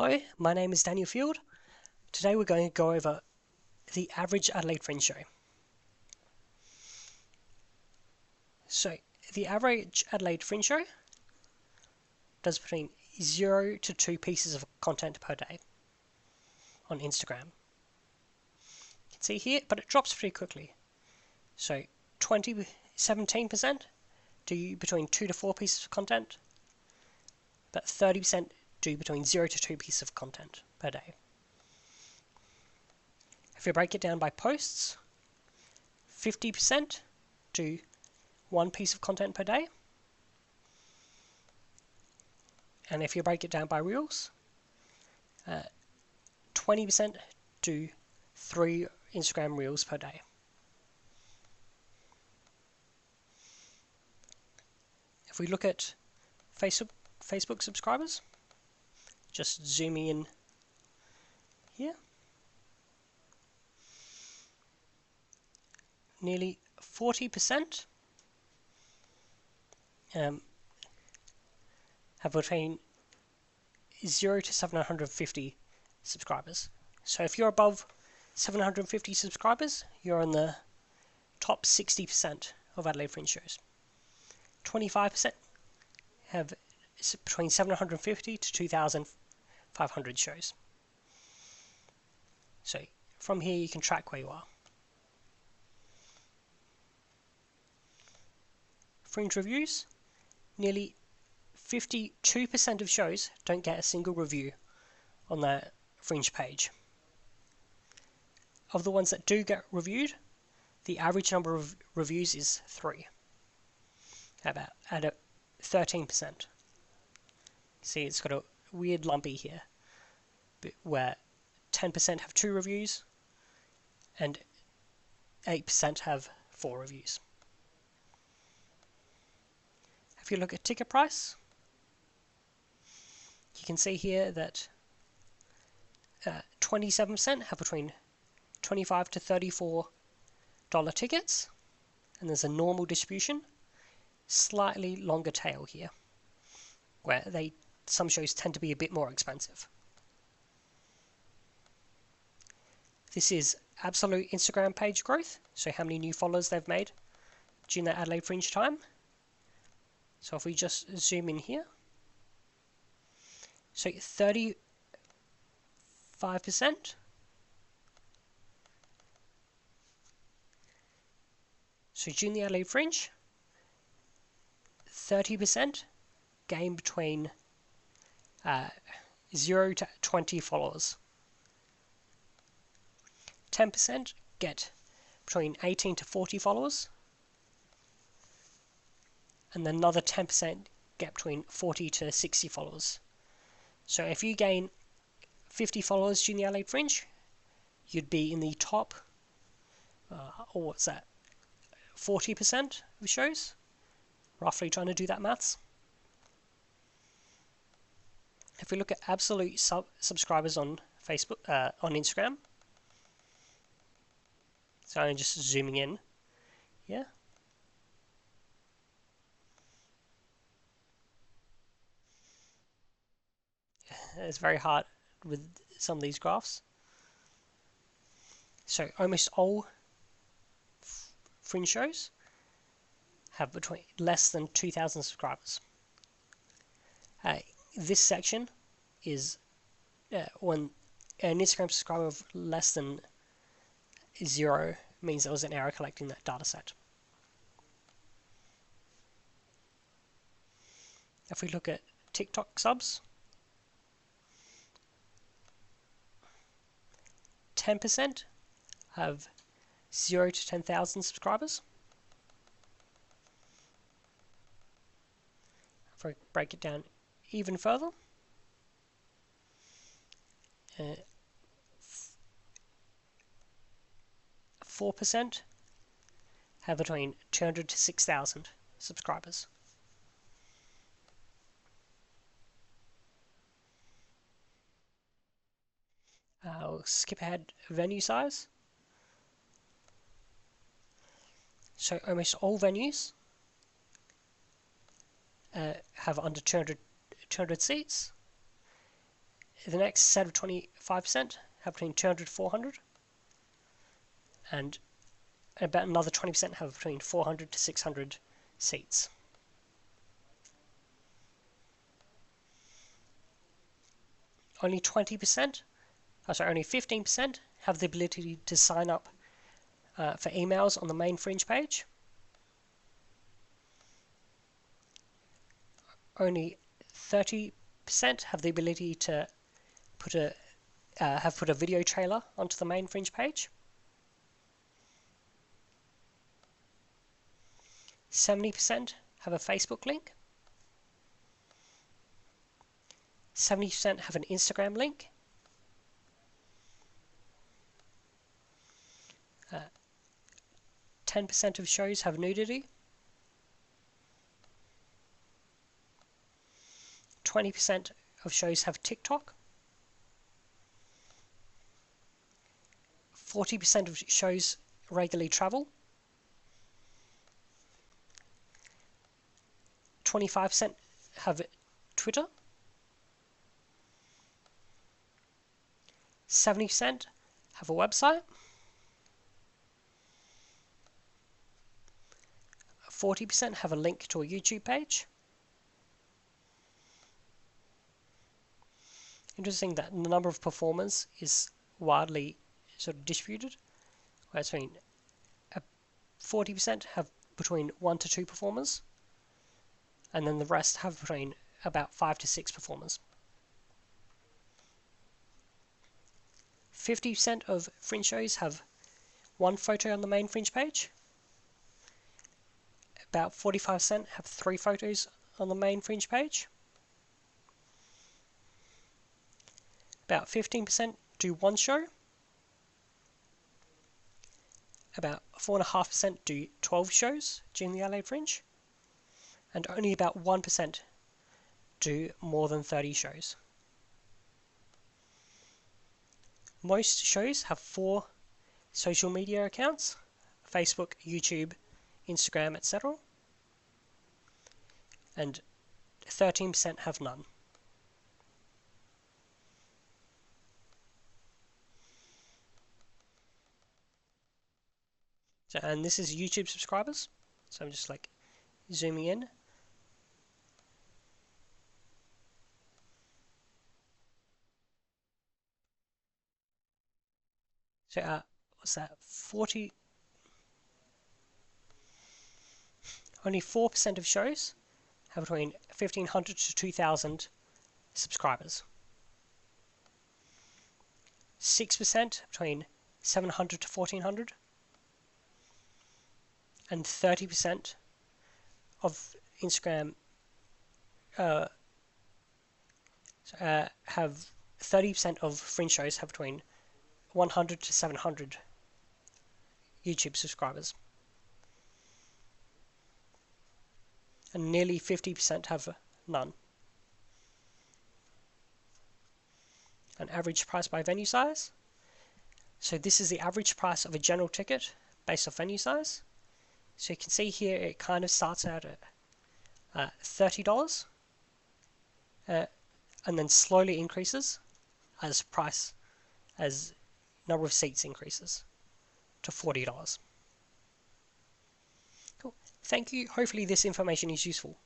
Hello, my name is Daniel Field. Today we're going to go over the average Adelaide Fringe show. So, the average Adelaide Fringe show does between 0 to 2 pieces of content per day on Instagram. You can see here, but it drops pretty quickly. So, 17% do between 2 to 4 pieces of content, but 30% do between 0 to 2 pieces of content per day. If you break it down by posts, 50% do 1 piece of content per day. And if you break it down by reels, 20% do 3 Instagram reels per day. If we look at Facebook subscribers, just zooming in here, nearly 40% have between 0 to 750 subscribers. So if you're above 750 subscribers, you're in the top 60% of Adelaide Fringe shows. 25% have between 750 to 2,500 shows. So from here you can track where you are. Fringe reviews, nearly 52% of shows don't get a single review on their Fringe page. Of the ones that do get reviewed, the average number of reviews is 3, at 13%. See, it's got a weird lumpy here, where 10% have 2 reviews and 8% have 4 reviews. If you look at ticket price, you can see here that 27% have between $25 to $34 tickets, and there's a normal distribution, slightly longer tail here, where some shows tend to be a bit more expensive. This is absolute Instagram page growth, so how many new followers they've made during the Adelaide Fringe time. So if we just zoom in here, so 35%, so during the Adelaide Fringe, 30% gain between 0 to 20 followers. 10% get between 18 to 40 followers. And then another 10% get between 40 to 60 followers. So if you gain 50 followers during the Adelaide Fringe, you'd be in the top, or what's that, 40% of shows? Roughly trying to do that maths. If we look at absolute subscribers on Facebook, on Instagram, so I'm just zooming in, yeah. It's very hard with some of these graphs. So almost all Fringe shows have between less than 2,000 subscribers. This section is when an Instagram subscriber of less than 0 means there was an error collecting that data set. If we look at TikTok subs, 10% have 0 to 10,000 subscribers. If I break it down even further, 4% have between 200 to 6,000 subscribers. I'll skip ahead venue size. So almost all venues have under 200 seats, The next set of 25% have between 200 to 400, and about another 20% have between 400 to 600 seats. Only 20%, only 15% have the ability to sign up for emails on the main Fringe page. Only 30% have the ability to put a video trailer onto the main Fringe page. 70% have a Facebook link. 70% have an Instagram link. 10% of shows have nudity. 20% of shows have TikTok. 40% of shows regularly travel. 25% have Twitter. 70% have a website. 40% have a link to a YouTube page. Interesting that the number of performers is widely sort of distributed. Whereas 40% have between 1 to 2 performers, and then the rest have between about 5 to 6 performers. 50% of Fringe shows have one photo on the main Fringe page. About 45% have 3 photos on the main Fringe page. About 15% do one show. About 4.5% do 12 shows during the Adelaide Fringe. And only about 1% do more than 30 shows. Most shows have 4 social media accounts: Facebook, YouTube, Instagram, etc. And 13% have none. So, and this is YouTube subscribers. So I'm just like zooming in. So what's that? 40. Only 4% of shows have between 1,500 to 2,000 subscribers. 6% between 700 to 1,400. And 30% of Instagram have 30% of Fringe shows have between 100 to 700 YouTube subscribers. And nearly 50% have none. An average price by venue size. So this is the average price of a general ticket based off venue size. So you can see here it kind of starts out at $30 and then slowly increases as number of seats increases to $40. Cool. Thank you. Hopefully this information is useful.